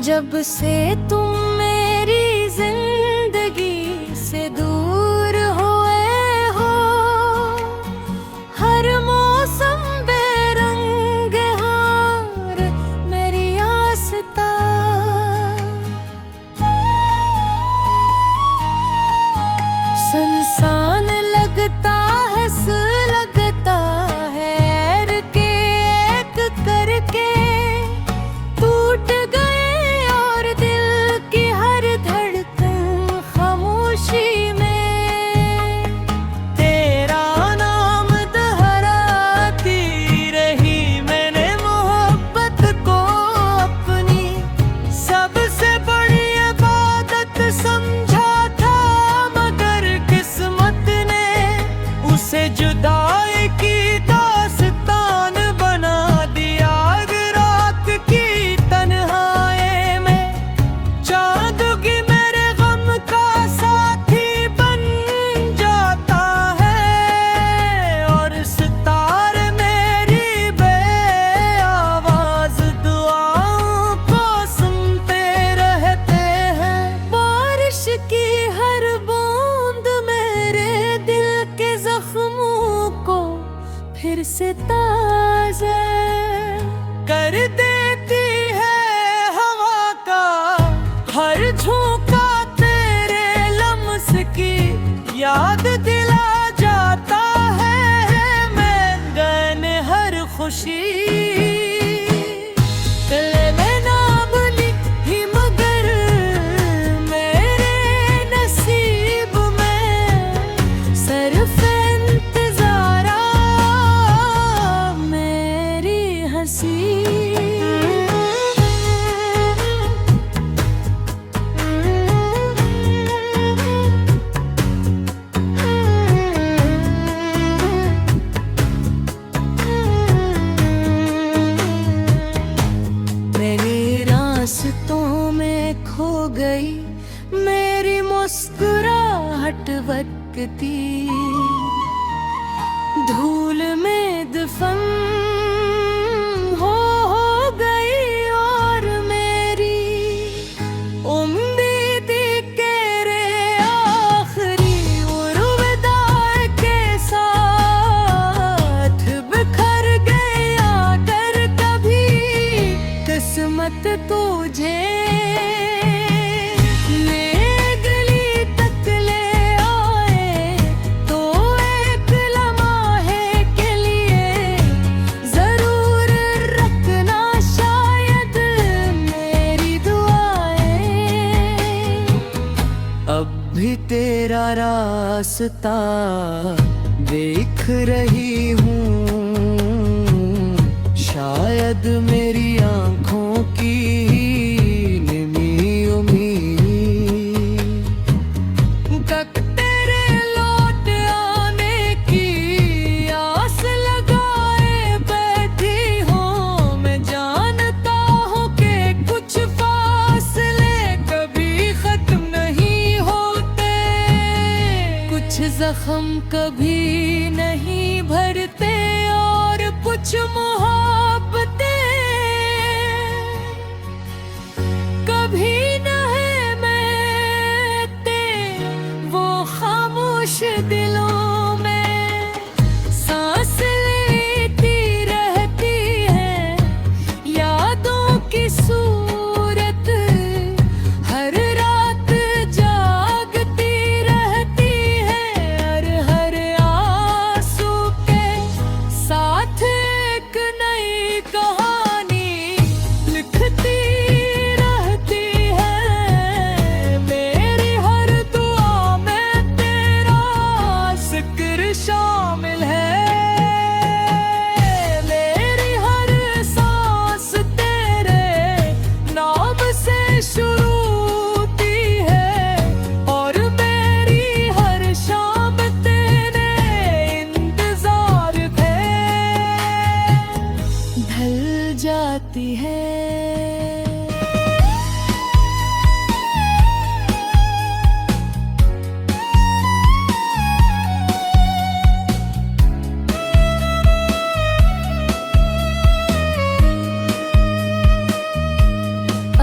जब से तुम मेरी जिंदगी से दूर हुए हो, हर मौसम बेरंग हार मेरी आस्था। संसान लगता है लगता है ऐर के एक करके टूट गए और दिल की हर धड़कन खामोशी में तेरा नाम दोहराती रही मैंने मोहब्बत को अपनी सबसे बड़ी इबादत समझा था, मगर किस्मत ने उसे जुदाई की दास्तान बना दिया। रात की तन्हाई में चांदनी मेरे गम का साथी बन जाता है, और सितारे मेरी बेआवाज दुआओं को सुनते रहते हैं। बारिश की हर बूंद मेरे दिल के जख्मों को फिर से ताज़ा कर देती है हवा का हर झोंका, तेरे लम्स की याद दिला जाता है। मैंगन हर खुशी दिल में ना भूली ही, मगर मेरे नसीब में सिर्फ इंतज़ारा मेरी हंसी। मेरे रास्तों में खो गई मेरी मुस्कुराहट वक्ती, धूल में दफन हो गई और मेरी उम्मीद के रे आखिरी अलविदा के साथ बिखर गए आकर कभी किस्मत तुझे गली तक ले आए, तो एक लम्हे के लिए जरूर रखना शायद मेरी दुआएं। अब भी तेरा रास्ता देख रही हूँ, शायद मेरी आँखों की निमी उम्मीद तक तेरे लौट आने की आस लगाए बैठी हूँ। मैं जानता हूँ कि कुछ फासले कभी खत्म नहीं होते, कुछ जख्म कभी नहीं भरते, और कुछ मोहब्बतें कभी न है मिटते। वो खामोश दिलों में सांस लेती रहती है, यादों की सूरत हर रात जागती रहती है, और हर आंसू के साथ एक नई कहानी लिखती रहती है। मेरी हर दुआ में तेरा जिक्र शामिल है, मेरी हर सांस तेरे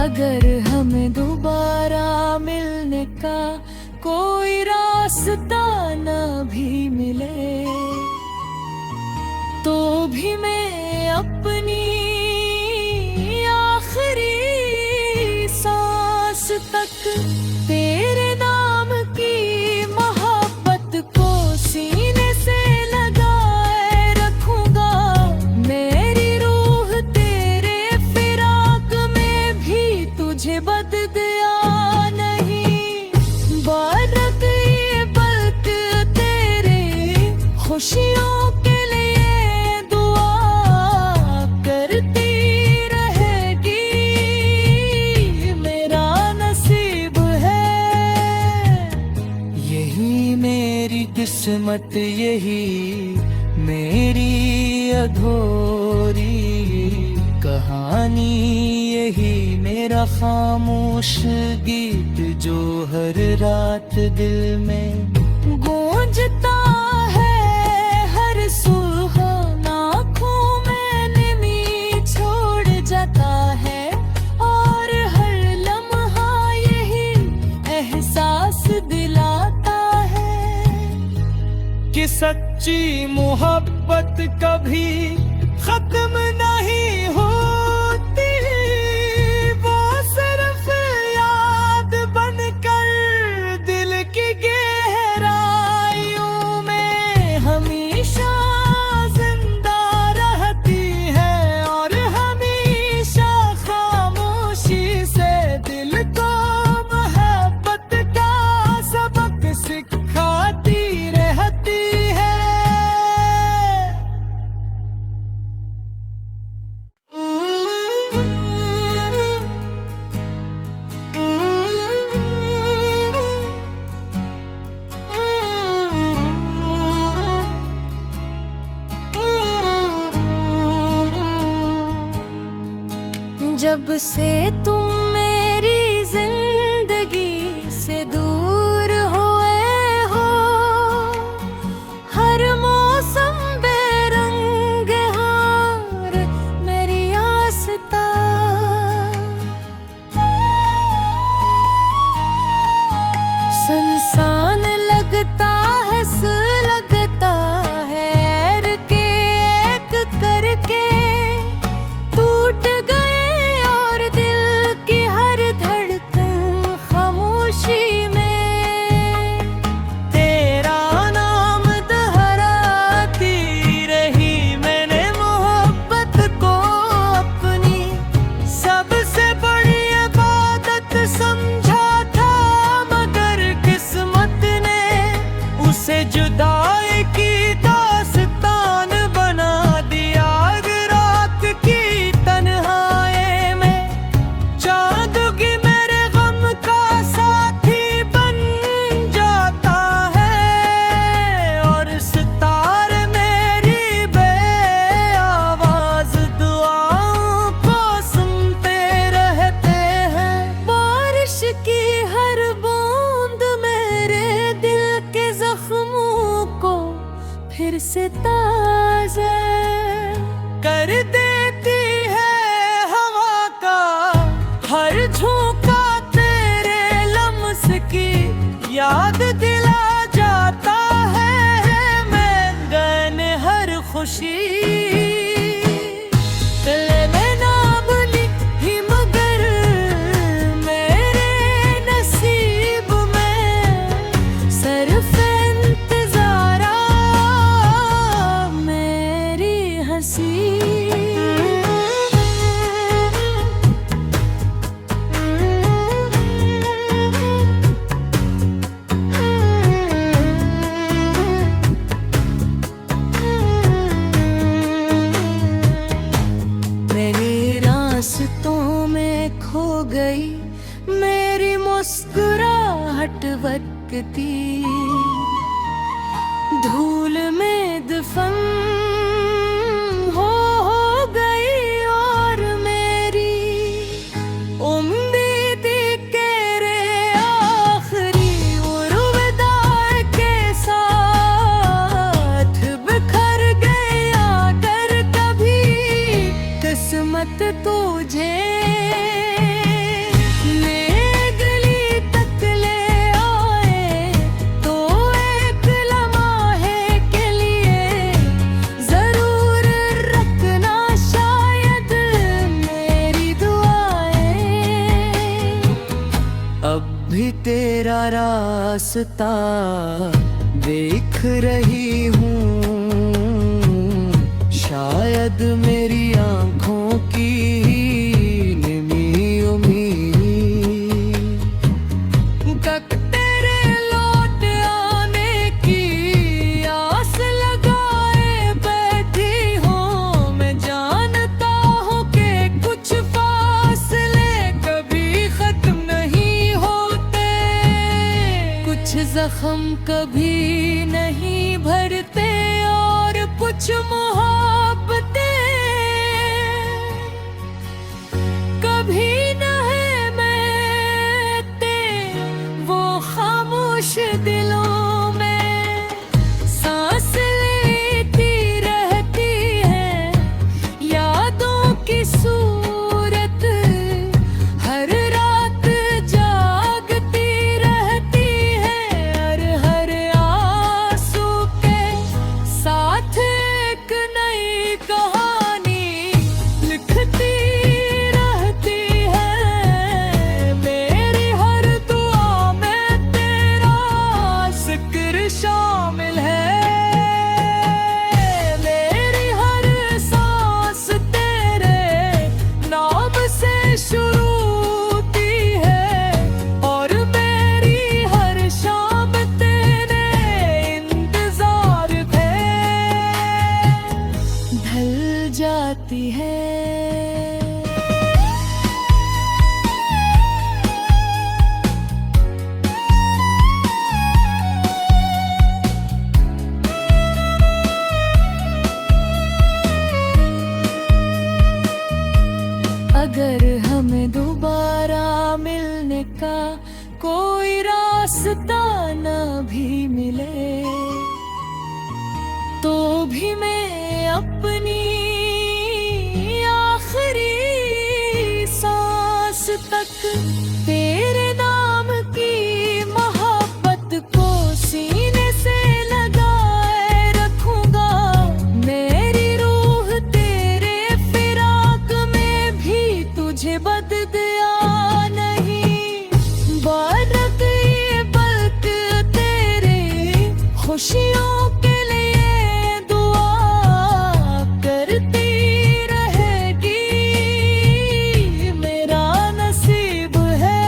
अगर हमें दोबारा मिलने का कोई रास्ता न भी मिले, तो भी मैं अपनी आखिरी सांस तक तेरे नाम की मोहब्बत को सीने से लगाए रखूंगा। मेरी रूह तेरे फिराक में भी तुझे बददिया नहीं, बारक ये पलक तेरे खुशियों के लिए दुआ करती रहेगी। मेरा नसीब है यही मेरी किस्मत, यही मेरी अधूरी कहानी, यही मेरा खामोश गीत जो हर रात दिल में गूंजता है। हर सुहाना आँखों में नमी छोड़ जाता है, और हर लम्हा यही एहसास दिलाता है कि सच्ची मोहब्बत कभी खत्म नहीं होती। वो सिर्फ याद बनकर दिल की गहराइयों में हमेशा जिंदा रहती है, और हमेशा खामोशी से दिल को मोहब्बत का सबक सिखाती रहती है। जब से तुम मेरी जिंदगी से दूर हुए हो, हर मौसम बेरंग हार मेरी आस्था। संसान लगता है, लगता है ऐर के एक करके टूट गए, और दिल की हर धड़कन खामोशी में तेरा नाम दोहराती रही। मैंने मोहब्बत को अपनी सबसे बड़ी इबादत समझा था, मगर किस्मत ने उसे जुदाई की दास्तान बना दिया। रात की तन्हाई में जादूगी मेरे गम का साथी बन जाता है, और सितारे मेरी बेआवाज दुआओं को सुनते रहते हैं। बारिश की हर बूंद मेरे दिल के जख्मों को फिर से ताज़ा कर देती है। हवा का हर झोंका तेरे लम्स की याद दिला जाता है। मैं गन हर खुशी दिल में ना भूली ही, मगर मेरे नसीब में सिर्फ इंतज़ारा मेरी हंसी। मेरे रास्तों में खो गई मेरी मुस्कुराहट वक्ती, धूल में दफन हो गई, और मेरी उम्मीद के रे आखिरी उर्वदा के साथ बिखर गए। अगर कभी किस्मत तुझे भी तेरा रास्ता देख रही हूँ, शायद मेरी आंखों की निमी उम्मीद तक तेरे लौट आने की आस लगाए बैठी हूँ। मैं जानता हूँ कि कुछ फासले कभी खत्म नहीं होते, कुछ जख्म कभी नहीं भरते और कुछ मोहब्बतें कभी न है मिटते वो खामोश दिलों में। सांस लेती रहती है यादों की सूरत, हर रात जागती रहती है, हर आंसू के साथ एक नई कहानी लिखती रहती है। मेरी हर दुआ में तेरा जिक्र शामिल है, मेरी हर सांस तेरे नाम से शुरू होती है, और मेरी हर शाम तेरे इंतजार पे ढल जाती है। अगर हमें दोबारा मिलने का कोई रास्ता न भी मिले, तो भी मैं अपनी आखिरी सांस तक तेरे नाम की मोहब्बत को सीने से लगाए रखूंगा। मेरी रूह तेरे फिराक में भी तुझे बददिया नहीं, बारक ये बल्क तेरे खुशियों के लिए दुआ करती रहेगी। मेरा नसीब है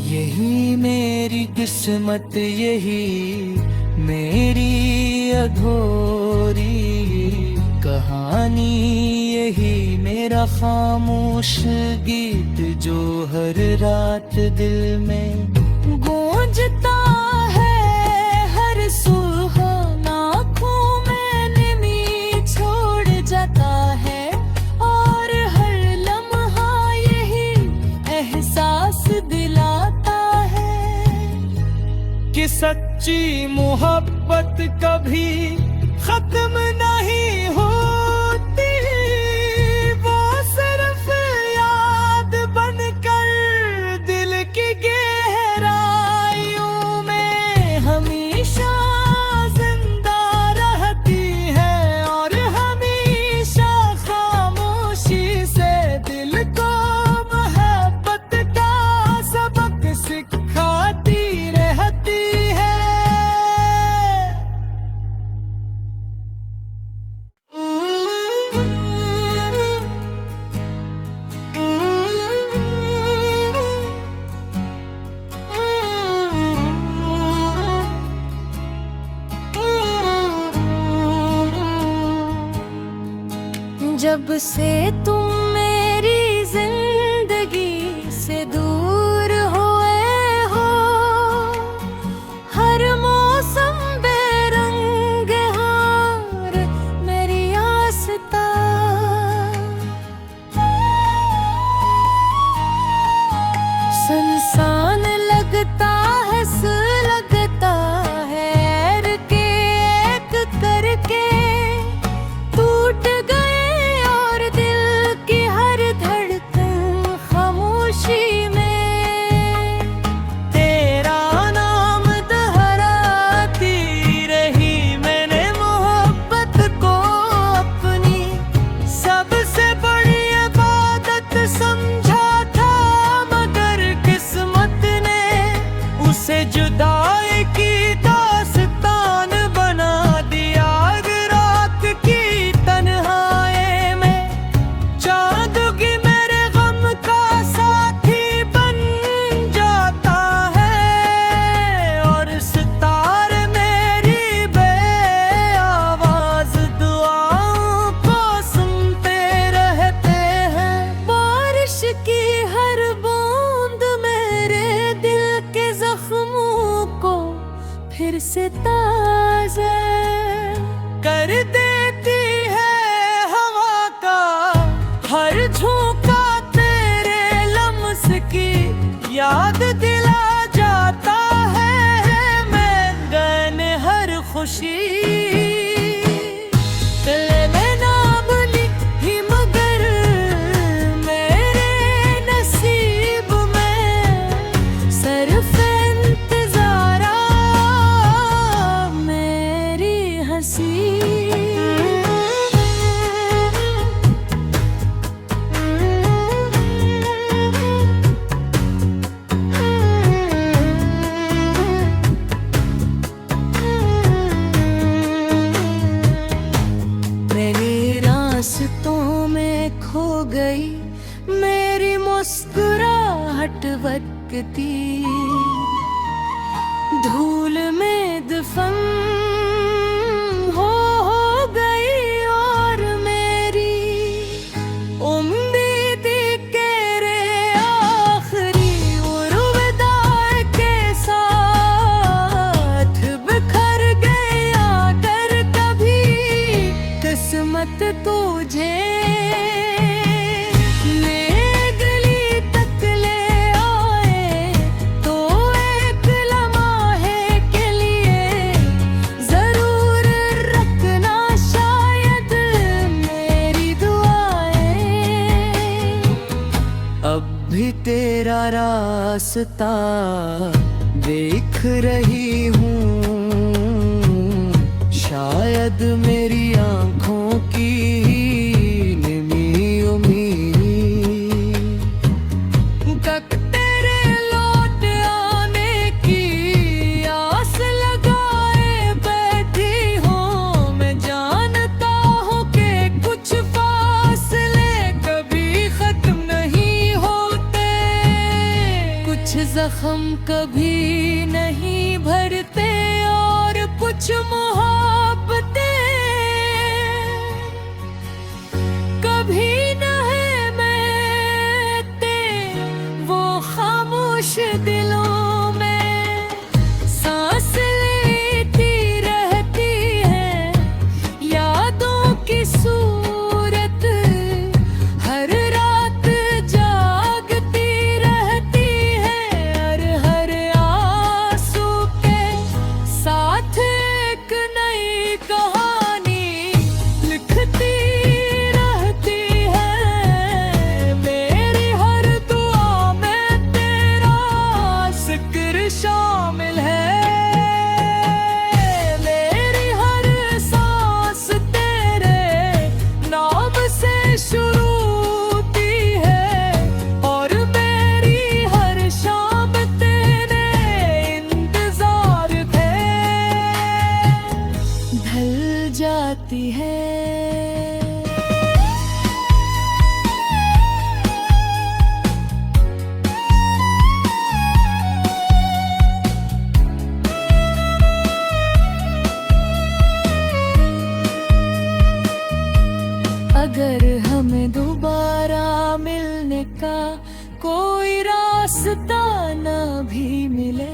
यही मेरी किस्मत, यही मेरी अधूरी कहानी, यही मेरा खामोश गीत जो हर रात दिल में गूंजता है। हर सुहाना आँखों में नमी छोड़ जाता है, और हर लम्हा यही एहसास दिलाता है कि सच्ची मोहब्बत कभी खत्म नहीं होती, वो सिर्फ याद बनकर दिल की गहराइयों में हमेशा जिंदा रहती है, और हमेशा खामोशी से दिल को मोहब्बत का सबक सिखाती रहती है। जब से तुम मेरी जिंदगी से दूर हुए हो, हर मौसम बेरंग हार मेरी आस्था। संसान लगता है, लगता है ऐर के एक करके टूट गए और दिल फिर से ताज़ा कर देती है हवा का हर झोंका तेरे लम्स की याद दिला जाता है मैंगन हर खुशी रास्तों में खो गई मेरी मुस्कुराहट वक़्ती धूल में दफन हो गई और मेरी उम्मीद के रे आखिरी उर्वदा के साथ बिखर गया कर कभी किस्मत तुझे भी तेरा रास्ता देख रही हूँ शायद मेरी आँखों की निमी उम्मीद कब तेरे लौट आने की आस लगाए बैठी हूँ मैं जानता हूँ कि कुछ फासले कभी खत्म नहीं होते कुछ जख्म कभी नहीं भरते और कुछ मोहब्बतें कभी न है मिटते वो खामोश दिलों में सांस लेती रहती है यादों की सूरत हर रात जागती रहती है हर आंसू के साथ एक नई कहानी लिखती रहती है मेरी हर दुआ में तेरा जिक्र शामिल है मेरी हर सांस तेरे नाम से शुरू होती है और मेरी हर शाम तेरे इंतजार थे ढल जाती है अगर हमें दोबारा मिलने का कोई रास्ता न भी मिले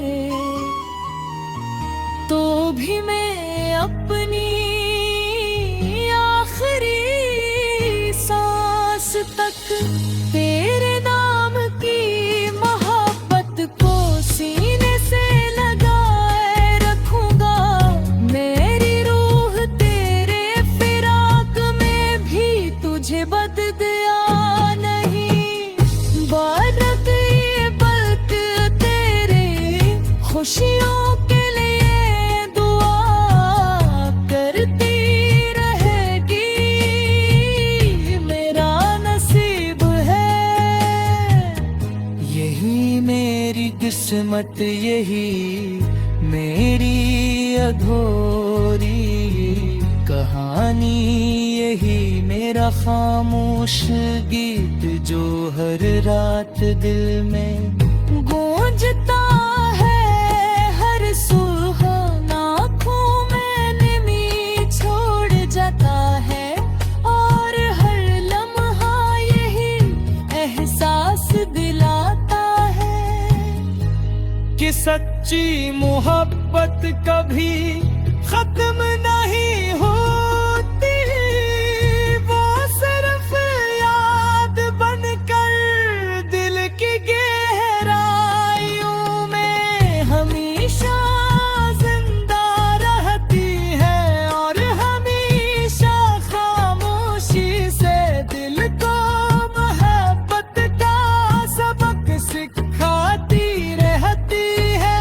तो भी मैं अपनी आखिरी सांस तक तेरे नाम की मोहब्बत को सीने से लगाए रखूंगा मेरी रूह तेरे फिराक में भी तुझे बददिया नहीं बारक ये पलक तेरे खुशियों के लिए दुआ करती रहेगी मेरा नसीब है यही मेरी किस्मत यही मेरी अधूरी कहानी यही मेरा खामोश गीत जो हर रात दिल में गूंजता है हर सुहाना आँखों में नमी छोड़ जाता है और हर लम्हा यही एहसास दिलाता है किस सच्ची मोहब्बत कभी खत्म नहीं होती, वो सिर्फ याद बनकर दिल की गहराइयों में हमेशा जिंदा रहती है, और हमेशा खामोशी से दिल को मोहब्बत का सबक सिखाती रहती है।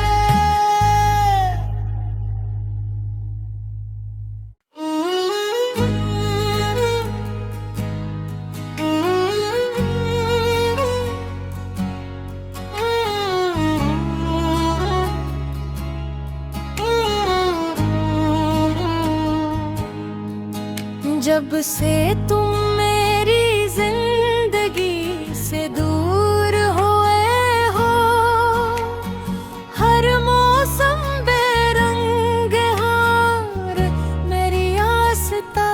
जब से तुम मेरी जिंदगी से दूर हुए हो, हर मौसम बेरंग हार मेरी आस्था।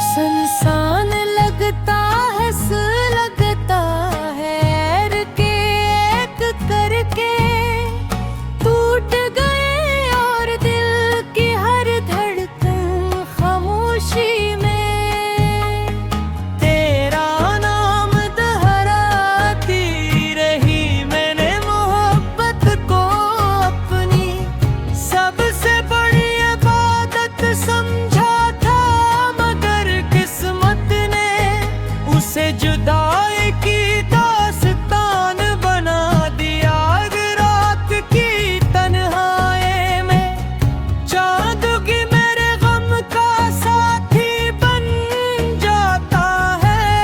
संसान लगता है लगता है ऐर के एक करके टूट गए, और दिल की हर धड़कन खामोशी में तेरा नाम दोहराती रही मैंने मोहब्बत को अपनी सबसे बड़ी इबादत समझा था, मगर किस्मत ने उसे जुदाई की दास्तान बना दिया। रात की तन्हाई में चाँद की मेरे गम का साथी बन जाता है,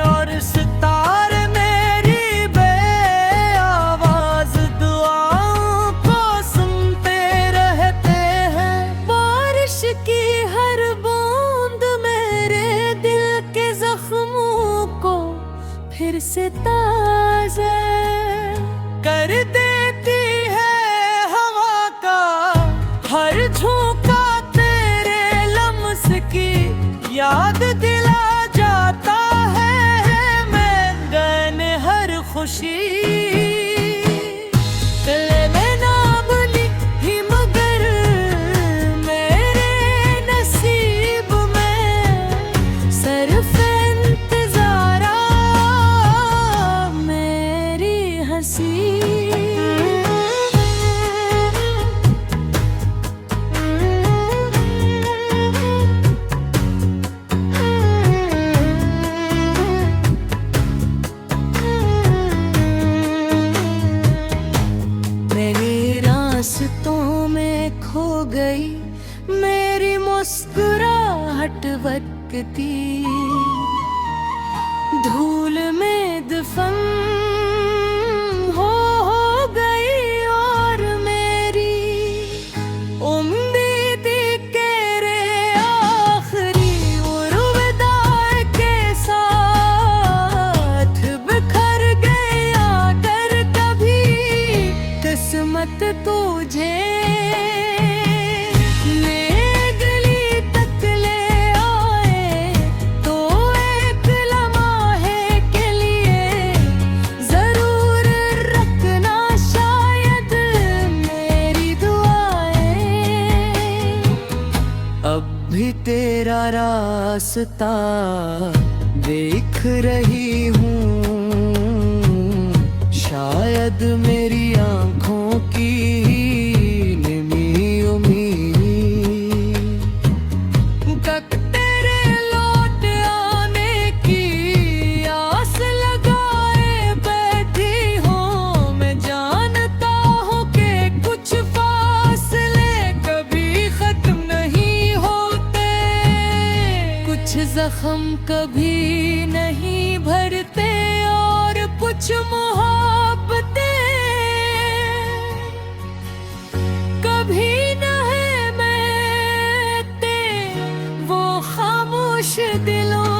और सितारे मेरी बेआवाज़ दुआओं को सुनते रहते हैं। बारिश की हर बूंद मेरे दिल के जख्मों को फिर से ताज़ा कर देती है हवा का हर झोंका, तेरे लम्स की याद दिला जाता है। मैदान हर खुशी दिल में ना भूली ही, मगर मेरे नसीब में सिर्फ इंतज़ारा मेरी हंसी। मेरे रास्तों में खो गई मेरी मुस्कुराहट वक्ती, धूल में दफन हो गई, और मेरी उम्मीद के रे आखिरी उर्वदा के साथ बिखर गया। कर कभी किस्मत तुझे ले गली तक ले आए, तो एक लम्हे के लिए जरूर रखना शायद मेरी दुआएं। अब भी तेरा रास्ता देख रही हूँ, शायद मेरी आँखों की निमी उम्मीद तक तेरे लौट आने की आस लगाए बैठी हूँ। मैं जानता हूँ कि कुछ फासले कभी खत्म नहीं होते, कुछ जख्म कभी नहीं भरते, और कुछ मोहब्बतें कभी नहीं मिटते। वो खामोश दिलों